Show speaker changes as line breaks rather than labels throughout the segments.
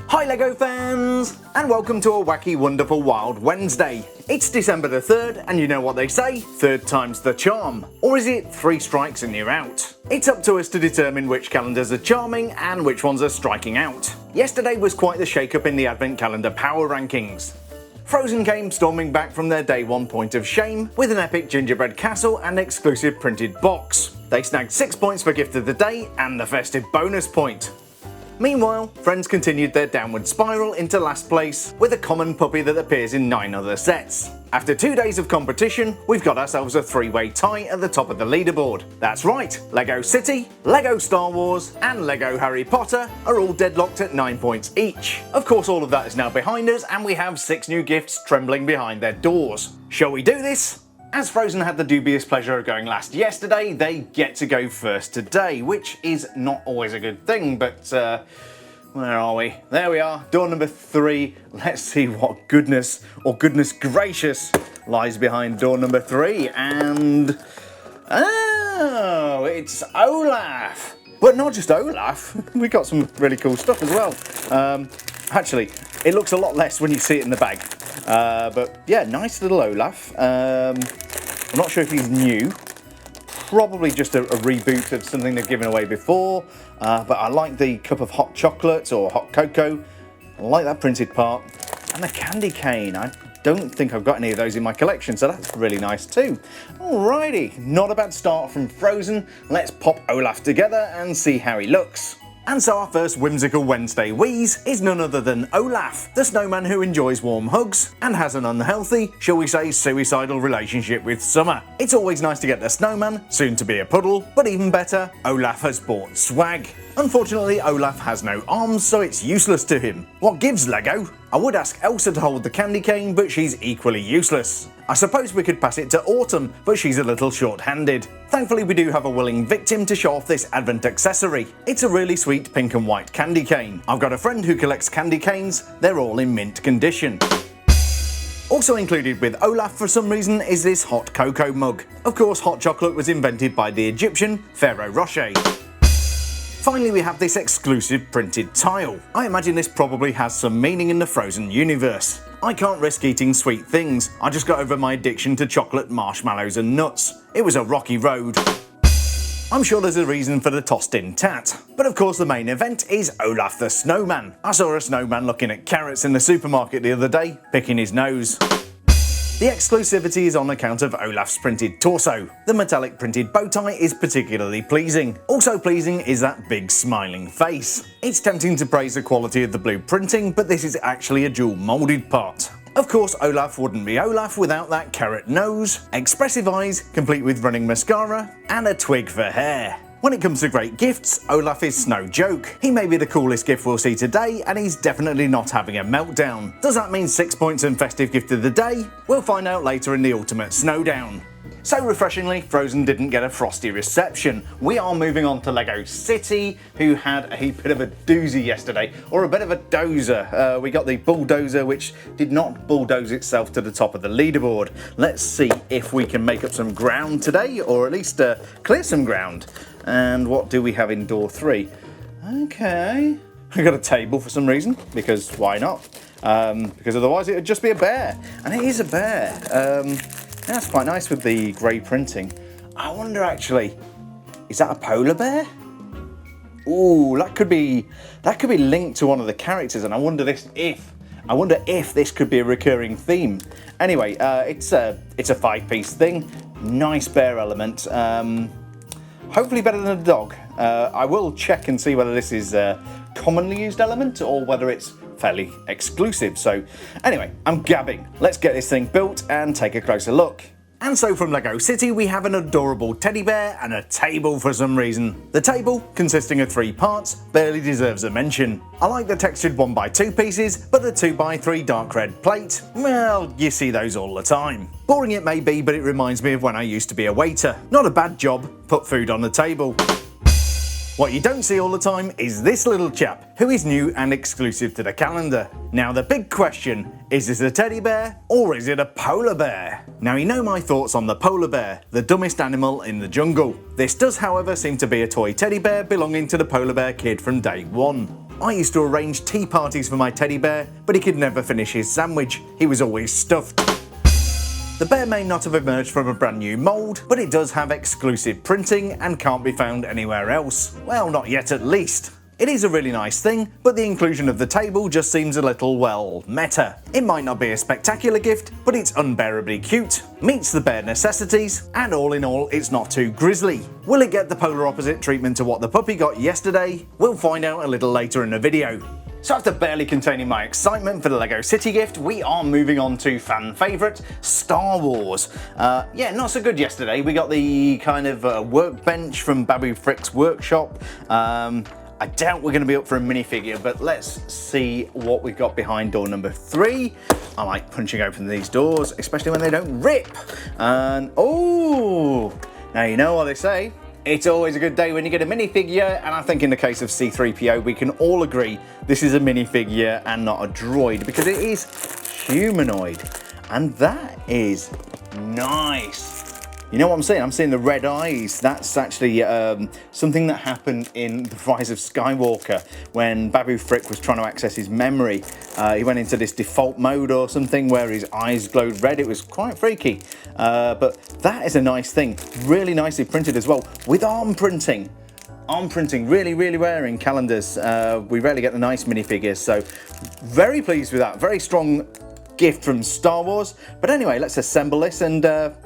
Hi LEGO fans, and welcome to a wacky, wonderful, wild Wednesday. It's December the 3rd, and you know what they say, third time's the charm. Or is it 3 strikes and you're out? It's up to us to determine which calendars are charming and which ones are striking out. Yesterday was quite the shake-up in the Advent Calendar power rankings. Frozen came storming back from their day one point of shame with an epic gingerbread castle and exclusive printed box. They snagged 6 points for gift of the day and the festive bonus point. Meanwhile, Friends continued their downward spiral into last place with a common puppy that appears in 9 other sets. After 2 days of competition, we've got ourselves a 3-way tie at the top of the leaderboard. That's right, LEGO City, LEGO Star Wars and LEGO Harry Potter are all deadlocked at 9 points each. Of course, all of that is now behind us and we have 6 new gifts trembling behind their doors. Shall we do this? As Frozen had the dubious pleasure of going last yesterday, they get to go first today, which is not always a good thing, but where are we? There we are, door number 3. Let's see what goodness, or goodness gracious, lies behind door number 3, and oh, it's Olaf! But not just Olaf, we got some really cool stuff as well. Actually, it looks a lot less when you see it in the bag. But yeah, nice little Olaf. I'm not sure if he's new. Probably just a reboot of something they've given away before. But I like the cup of hot chocolate or hot cocoa. I like that printed part. And the candy cane. I don't think I've got any of those in my collection, so that's really nice too. Alrighty, not a bad start from Frozen. Let's pop Olaf together and see how he looks. And so our first whimsical Wednesday wheeze is none other than Olaf, the snowman who enjoys warm hugs and has an unhealthy, shall we say suicidal relationship with summer. It's always nice to get the snowman, soon to be a puddle, but even better, Olaf has bought swag. Unfortunately, Olaf has no arms, so it's useless to him. What gives, LEGO? I would ask Elsa to hold the candy cane, but she's equally useless. I suppose we could pass it to Autumn, but she's a little short-handed. Thankfully, we do have a willing victim to show off this Advent accessory. It's a really sweet pink and white candy cane. I've got a friend who collects candy canes. They're all in mint condition. Also included with Olaf for some reason is this hot cocoa mug. Of course, hot chocolate was invented by the Egyptian Pharaoh Rocher. Finally, we have this exclusive printed tile. I imagine this probably has some meaning in the Frozen universe. I can't risk eating sweet things. I just got over my addiction to chocolate, marshmallows and nuts. It was a rocky road. I'm sure there's a reason for the tossed in tat. But of course the main event is Olaf the snowman. I saw a snowman looking at carrots in the supermarket the other day, picking his nose. The exclusivity is on account of Olaf's printed torso. The metallic printed bow tie is particularly pleasing. Also pleasing is that big smiling face. It's tempting to praise the quality of the blue printing, but this is actually a dual moulded part. Of course, Olaf wouldn't be Olaf without that carrot nose, expressive eyes, complete with running mascara, and a twig for hair. When it comes to great gifts, Olaf is no joke. He may be the coolest gift we'll see today, and he's definitely not having a meltdown. Does that mean 6 points and festive gift of the day? We'll find out later in the ultimate snowdown. So refreshingly, Frozen didn't get a frosty reception. We are moving on to LEGO City, who had a bit of a doozy yesterday, or a bit of a dozer. We got the bulldozer, which did not bulldoze itself to the top of the leaderboard. Let's see if we can make up some ground today, or at least clear some ground. And what do we have in door 3? Okay, we got a table for some reason, because why not? Because otherwise it would just be a bear, and it is a bear. That's quite nice with the grey printing. I wonder actually, is that a polar bear? Ooh, that could be linked to one of the characters, and I wonder if this could be a recurring theme. Anyway, it's a 5-piece thing. Nice bear element. Hopefully better than a dog. I will check and see whether this is a commonly used element or whether it's fairly exclusive. So anyway, I'm gabbing. Let's get this thing built and take a closer look. And so from LEGO City we have an adorable teddy bear and a table for some reason. The table, consisting of 3 parts, barely deserves a mention. I like the textured 1x2 pieces, but the 2x3 dark red plate, well, you see those all the time. Boring it may be, but it reminds me of when I used to be a waiter. Not a bad job, put food on the table. What you don't see all the time is this little chap, who is new and exclusive to the calendar. Now the big question, is this a teddy bear or is it a polar bear? Now you know my thoughts on the polar bear, the dumbest animal in the jungle. This does however seem to be a toy teddy bear belonging to the polar bear kid from day one. I used to arrange tea parties for my teddy bear, but he could never finish his sandwich. He was always stuffed. The bear may not have emerged from a brand new mould, but it does have exclusive printing and can't be found anywhere else. Well, not yet at least. It is a really nice thing, but the inclusion of the table just seems a little, well, meta. It might not be a spectacular gift, but it's unbearably cute, meets the bare necessities, and all in all, it's not too grisly. Will it get the polar opposite treatment to what the puppy got yesterday? We'll find out a little later in the video. So after barely containing my excitement for the LEGO City gift, we are moving on to fan favourite, Star Wars. Yeah, not so good yesterday. We got the kind of workbench from Babu Frick's workshop. I doubt we're going to be up for a minifigure, but let's see what we've got behind door number 3. I like punching open these doors, especially when they don't rip. And oh, now you know what they say. It's always a good day when you get a minifigure, and I think in the case of C-3PO, we can all agree this is a minifigure and not a droid, because it is humanoid, and that is nice. You know what I'm seeing? I'm seeing the red eyes. That's actually something that happened in The Rise of Skywalker when Babu Frick was trying to access his memory. He went into this default mode or something where his eyes glowed red. It was quite freaky. But that is a nice thing. Really nicely printed as well, with arm printing. Arm printing, really, really rare in calendars. We rarely get the nice minifigures, so very pleased with that. Very strong gift from Star Wars. But anyway, let's assemble this and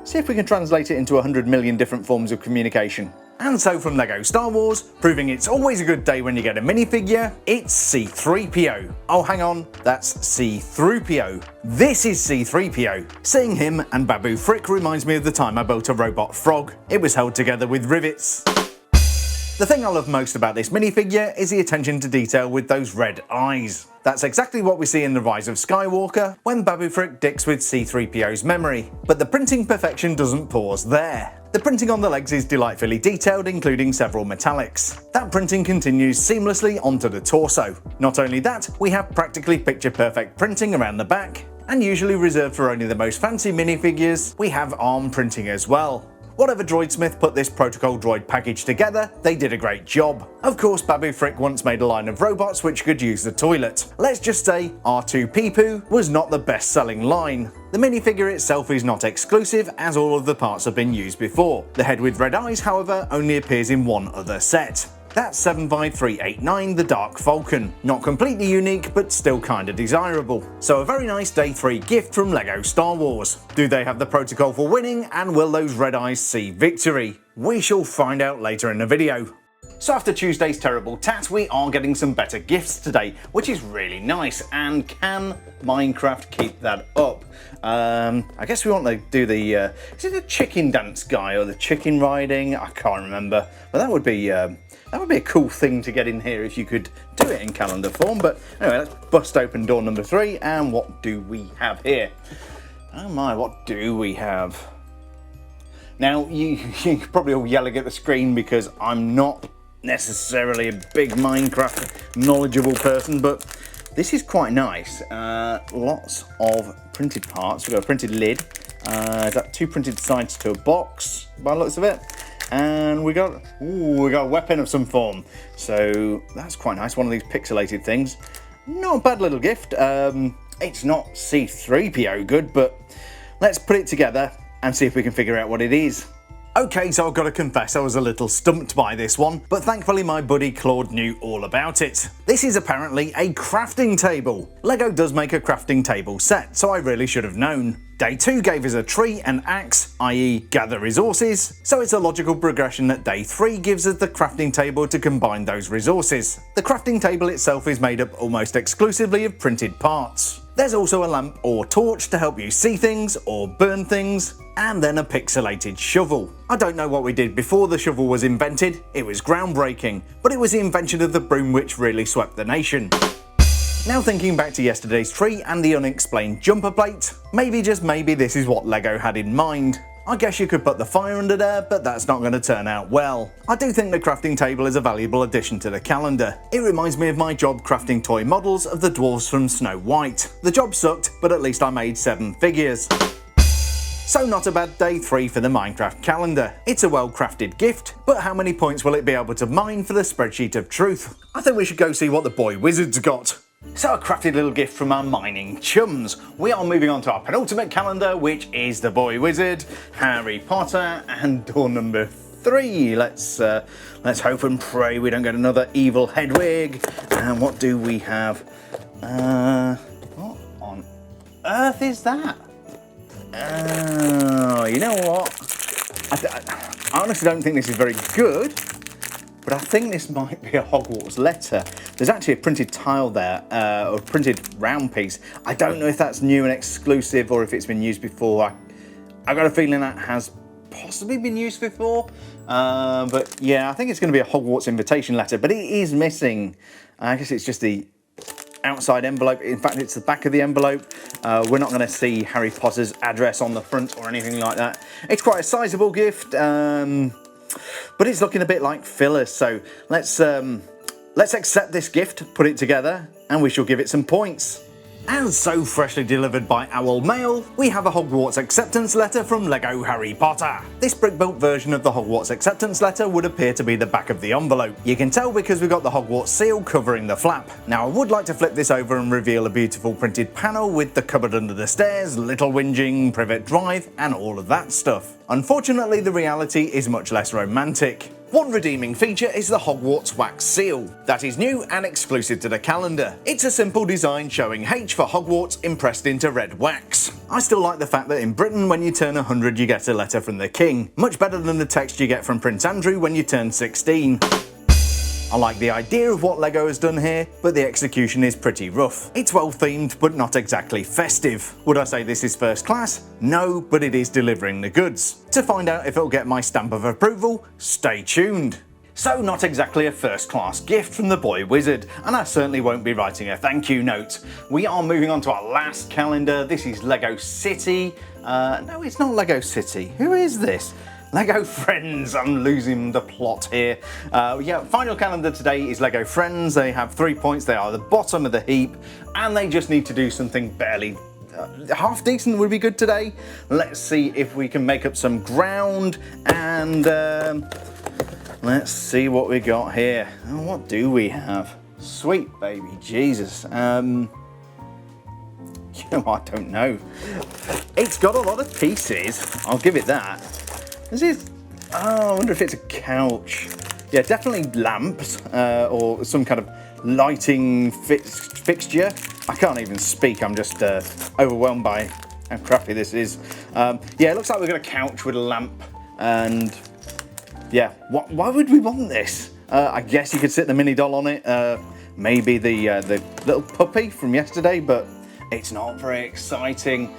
see if we can translate it into 100 million different forms of communication. And so from LEGO Star Wars, proving it's always a good day when you get a minifigure, it's C-3PO. Oh, hang on, that's C-3PO. This is C-3PO. Seeing him and Babu Frick reminds me of the time I built a robot frog. It was held together with rivets. The thing I love most about this minifigure is the attention to detail with those red eyes. That's exactly what we see in The Rise of Skywalker when Babu Frick dicks with C-3PO's memory. But the printing perfection doesn't pause there. The printing on the legs is delightfully detailed, including several metallics. That printing continues seamlessly onto the torso. Not only that, we have practically picture-perfect printing around the back, and usually reserved for only the most fancy minifigures, we have arm printing as well. Whatever droidsmith put this protocol droid package together, they did a great job. Of course, Babu Frick once made a line of robots which could use the toilet. Let's just say R2-P2 was not the best selling line. The minifigure itself is not exclusive, as all of the parts have been used before. The head with red eyes, however, only appears in one other set. That's 75389, the Dark Falcon. Not completely unique, but still kinda desirable. So a very nice Day 3 gift from LEGO Star Wars. Do they have the protocol for winning, and will those red eyes see victory? We shall find out later in the video. So after Tuesday's terrible tat, we are getting some better gifts today, which is really nice. And can Minecraft keep that up? I guess we want to do the, is it the chicken dance guy or the chicken riding? I can't remember, but that would be a cool thing to get in here if you could do it in calendar form. But anyway, let's bust open door number 3, and what do we have here? Oh my, what do we have? Now, you're probably all yelling at the screen because I'm not necessarily a big Minecraft knowledgeable person, but this is quite nice. Lots of printed parts. We've got a printed lid. Is that 2 printed sides to a box by the looks of it? And we got a weapon of some form. So that's quite nice. One of these pixelated things. Not a bad little gift. It's not C-3PO good, but let's put it together and see if we can figure out what it is. Okay, so I've got to confess I was a little stumped by this one, but thankfully my buddy Claude knew all about it. This is apparently a crafting table. LEGO does make a crafting table set, so I really should have known. Day 2 gave us a tree and axe, i.e. gather resources, so it's a logical progression that Day 3 gives us the crafting table to combine those resources. The crafting table itself is made up almost exclusively of printed parts. There's also a lamp or torch to help you see things or burn things, and then a pixelated shovel. I don't know what we did before the shovel was invented, it was groundbreaking, but it was the invention of the broom which really swept the nation. Now thinking back to yesterday's tree and the unexplained jumper plate, maybe just maybe this is what LEGO had in mind. I guess you could put the fire under there, but that's not going to turn out well. I do think the crafting table is a valuable addition to the calendar. It reminds me of my job crafting toy models of the dwarves from Snow White. The job sucked, but at least I made 7 figures. So not a bad day 3 for the Minecraft calendar. It's a well crafted gift, but how many points will it be able to mine for the Spreadsheet of Truth? I think we should go see what the boy wizard's got. So a crafted little gift from our mining chums. We are moving on to our penultimate calendar, which is the boy wizard, Harry Potter, and door number 3. Let's hope and pray we don't get another evil Hedwig. And what do we have? What on earth is that? Oh, you know what? I honestly don't think this is very good, but I think this might be a Hogwarts letter. There's actually a printed tile there, or a printed round piece. I don't know if that's new and exclusive or if it's been used before. I got a feeling that has possibly been used before, but yeah, I think it's going to be a Hogwarts invitation letter, but it is missing. I guess it's just the outside envelope. In fact, it's the back of the envelope. We're not going to see Harry Potter's address on the front or anything like that. It's quite a sizable gift, but it's looking a bit like fillers. So let's accept this gift, put it together, and we shall give it some points. And so freshly delivered by Owl Mail, we have a Hogwarts acceptance letter from Lego Harry Potter. This brick-built version of the Hogwarts acceptance letter would appear to be the back of the envelope. You can tell because we've got the Hogwarts seal covering the flap. Now I would like to flip this over and reveal a beautiful printed panel with the cupboard under the stairs, little whinging, privet drive, and all of that stuff. Unfortunately, the reality is much less romantic. One redeeming feature is the Hogwarts wax seal. That is new and exclusive to the calendar. It's a simple design showing H for Hogwarts impressed into red wax. I still like the fact that in Britain when you turn 100 you get a letter from the King. Much better than the text you get from Prince Andrew when you turn 16. I like the idea of what Lego has done here, but the execution is pretty rough. It's well themed, but not exactly festive. Would I say this is first class? No, but it is delivering the goods. To find out if it'll get my stamp of approval, stay tuned. So not exactly a first class gift from the boy wizard, and I certainly won't be writing a thank you note. We are moving on to our last calendar. This is Lego City. No, it's not Lego City. Who is this? Lego Friends, I'm losing the plot here. Yeah, final calendar today is Lego Friends. They have 3 points, they are the bottom of the heap, and they just need to do something barely half decent would be good today. Let's see if we can make up some ground, and let's see what we got here. Oh, what do we have? Sweet baby Jesus. You know, I don't know. It's got a lot of pieces, I'll give it that. This is, I wonder if it's a couch. Yeah, definitely lamps or some kind of lighting fixture. I can't even speak, I'm just overwhelmed by how crappy this is. Yeah, it looks like we've got a couch with a lamp, and yeah, why would we want this? I guess you could sit the mini doll on it, maybe the little puppy from yesterday, but it's not very exciting.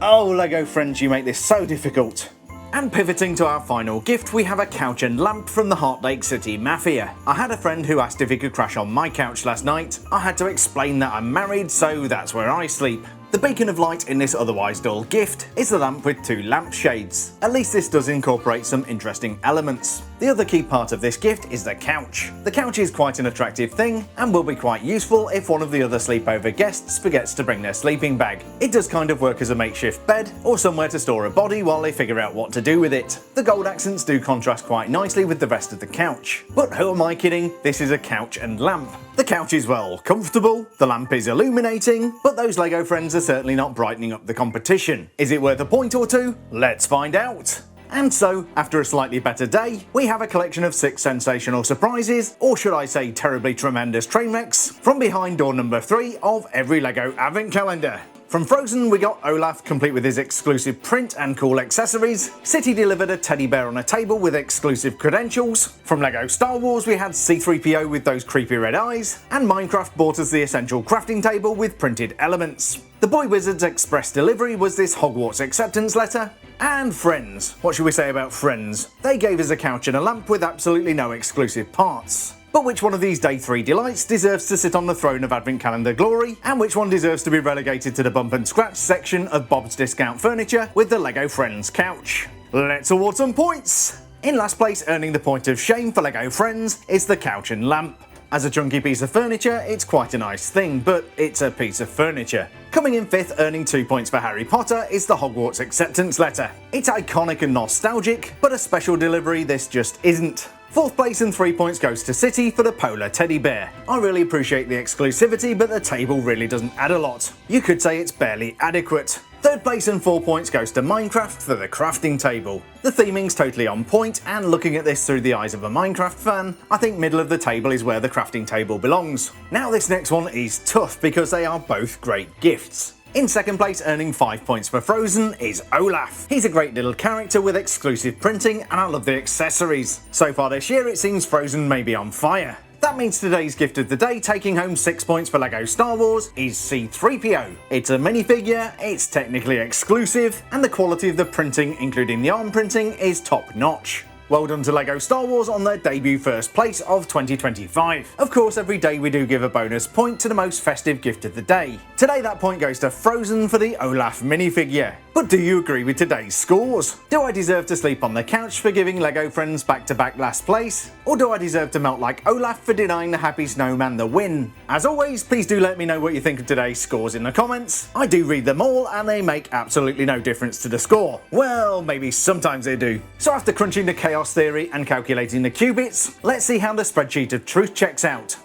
Oh, Lego Friends, you make this so difficult. And pivoting to our final gift, we have a couch and lamp from the Heart Lake City Mafia. I had a friend who asked if he could crash on my couch last night. I had to explain that I'm married, so that's where I sleep. The beacon of light in this otherwise dull gift is the lamp with 2 lampshades. At least this does incorporate some interesting elements. The other key part of this gift is the couch. The couch is quite an attractive thing and will be quite useful if one of the other sleepover guests forgets to bring their sleeping bag. It does kind of work as a makeshift bed or somewhere to store a body while they figure out what to do with it. The gold accents do contrast quite nicely with the rest of the couch. But who am I kidding? This is a couch and lamp. The couch is well comfortable, the lamp is illuminating, but those Lego Friends are certainly not brightening up the competition. Is it worth a point or two? Let's find out. And so, after a slightly better day, we have a collection of 6 sensational surprises, or should I say terribly tremendous train wrecks, from behind door number 3 of every Lego advent calendar. From Frozen, we got Olaf, complete with his exclusive print and cool accessories. City delivered a teddy bear on a table with exclusive credentials. From Lego Star Wars, we had C-3PO with those creepy red eyes. And Minecraft bought us the essential crafting table with printed elements. The Boy Wizard's express delivery was this Hogwarts acceptance letter. And Friends. What should we say about Friends? They gave us a couch and a lamp with absolutely no exclusive parts. But which one of these Day 3 delights deserves to sit on the throne of Advent Calendar glory, and which one deserves to be relegated to the bump and scratch section of Bob's Discount Furniture with the Lego Friends couch? Let's award some points! In last place, earning the point of shame for Lego Friends, is the couch and lamp. As a chunky piece of furniture, it's quite a nice thing, but it's a piece of furniture. Coming in 5th, earning 2 points for Harry Potter, is the Hogwarts acceptance letter. It's iconic and nostalgic, but a special delivery this just isn't. 4th place and 3 points goes to City for the polar teddy bear. I really appreciate the exclusivity, but the table really doesn't add a lot. You could say it's barely adequate. 3rd place and 4 points goes to Minecraft for the crafting table. The theming's totally on point, and looking at this through the eyes of a Minecraft fan, I think middle of the table is where the crafting table belongs. Now this next one is tough because they are both great gifts. In 2nd place, earning 5 points for Frozen, is Olaf. He's a great little character with exclusive printing, and I love the accessories. So far this year it seems Frozen may be on fire. That means today's gift of the day, taking home 6 points for LEGO Star Wars, is C-3PO. It's a minifigure, it's technically exclusive, and the quality of the printing, including the arm printing, is top notch. Well done to LEGO Star Wars on their debut 1st place of 2025. Of course, every day we do give a bonus point to the most festive gift of the day. Today that point goes to Frozen for the Olaf minifigure. But do you agree with today's scores? Do I deserve to sleep on the couch for giving LEGO friends back-to-back last place? Or do I deserve to melt like Olaf for denying the happy snowman the win? As always, please do let me know what you think of today's scores in the comments. I do read them all, and they make absolutely no difference to the score. Well, maybe sometimes they do. So after crunching the chaos theory and calculating the qubits, let's see how the spreadsheet of truth checks out.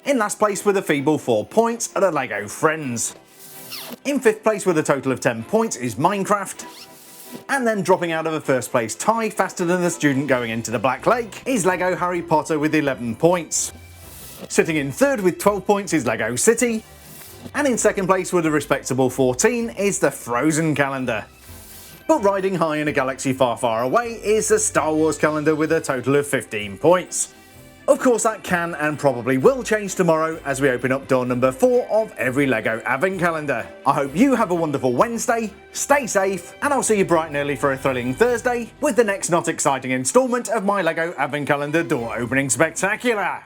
In last place with a feeble 4 points are the LEGO friends. In 5th place with a total of 10 points is Minecraft. And then dropping out of a 1st place tie faster than the student going into the Black Lake is LEGO Harry Potter with 11 points. Sitting in 3rd with 12 points is LEGO City. And in 2nd place with a respectable 14 is the Frozen calendar. But riding high in a galaxy far, far away is the Star Wars calendar with a total of 15 points. Of course that can and probably will change tomorrow as we open up door number 4 of every LEGO Advent calendar. I hope you have a wonderful Wednesday, stay safe, and I'll see you bright and early for a thrilling Thursday with the next not exciting instalment of my LEGO Advent calendar door opening spectacular.